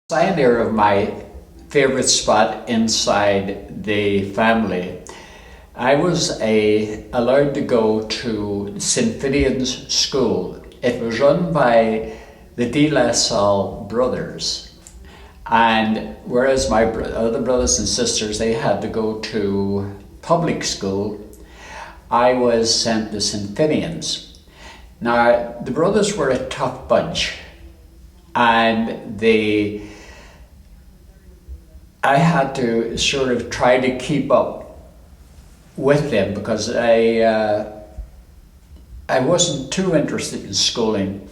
Pioneer of my favorite spot inside the family. I was allowed to go to St. Finian's school. It was run by the De La Salle brothers, and whereas my other brothers and sisters, they had to go to public school, I was sent to St. Finian's. Now, the brothers were a tough bunch, and I had to sort of try to keep up with them because I wasn't too interested in schooling.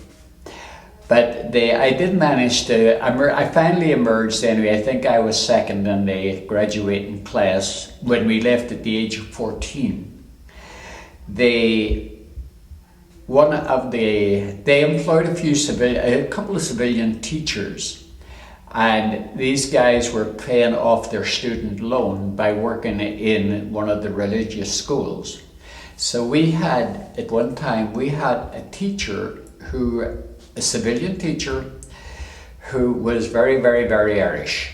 But I did manage to, I finally emerged anyway. I think I was second in the graduating class when we left at the age of 14. They employed a couple of civilian teachers. And these guys were paying off their student loan by working in one of the religious schools. So at one time, we had a civilian teacher, who was very, very, very Irish.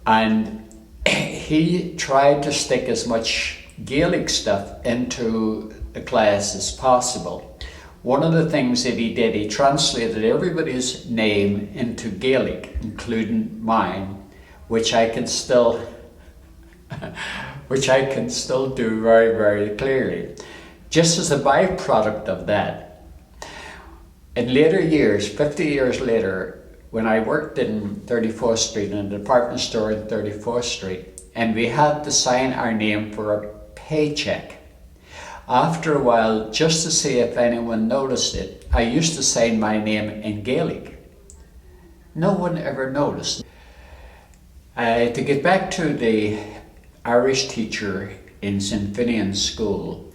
And he tried to stick as much Gaelic stuff into the class as possible. One of the things that he did, he translated everybody's name into Gaelic, including mine, which I can still do very, very clearly. Just as a byproduct of that, in later years, 50 years later, when I worked in 34th Street, in a department store in 34th Street, and we had to sign our name for a paycheck. After a while, just to see if anyone noticed it, I used to sign my name in Gaelic. No one ever noticed. To get back to the Irish teacher in St. Finian's school,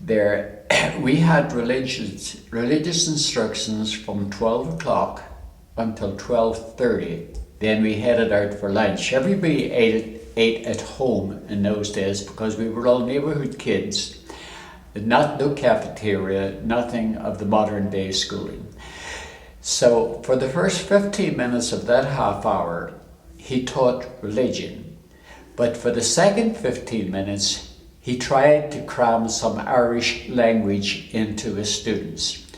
we had religious instructions from 12 o'clock until 12:30. Then we headed out for lunch. Everybody ate at home in those days because we were all neighborhood kids. No cafeteria, nothing of the modern day schooling. So for the first 15 minutes of that half hour, he taught religion. But for the second 15 minutes, he tried to cram some Irish language into his students.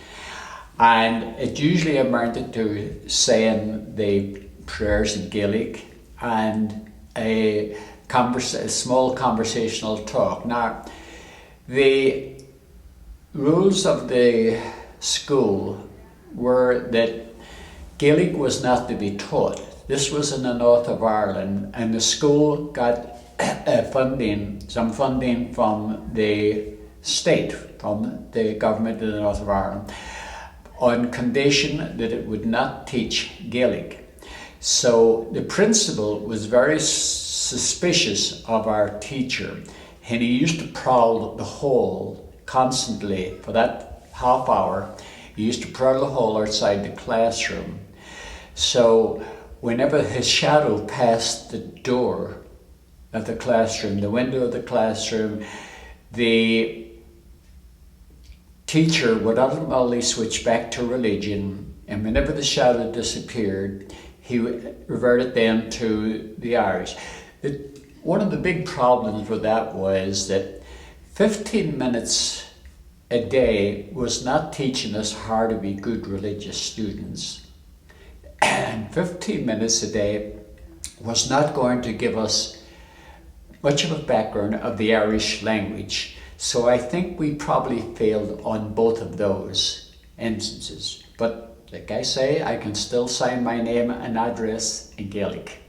And it usually amounted to saying the prayers in Gaelic and a small conversational talk. Now, the rules of the school were that Gaelic was not to be taught. This was in the north of Ireland, and the school got some funding from the state, from the government of the north of Ireland, on condition that it would not teach Gaelic. So the principal was very suspicious of our teacher, and he used to prowl the hall constantly for that half hour. He used to prowl the hall outside the classroom. So whenever his shadow passed the door of the classroom, the window of the classroom, the teacher would automatically switch back to religion, and whenever the shadow disappeared, he reverted then to the Irish. One of the big problems with that was that 15 minutes a day was not teaching us how to be good religious students. And 15 minutes a day was not going to give us much of a background of the Irish language. So I think we probably failed on both of those instances. But like I say, I can still sign my name and address in Gaelic.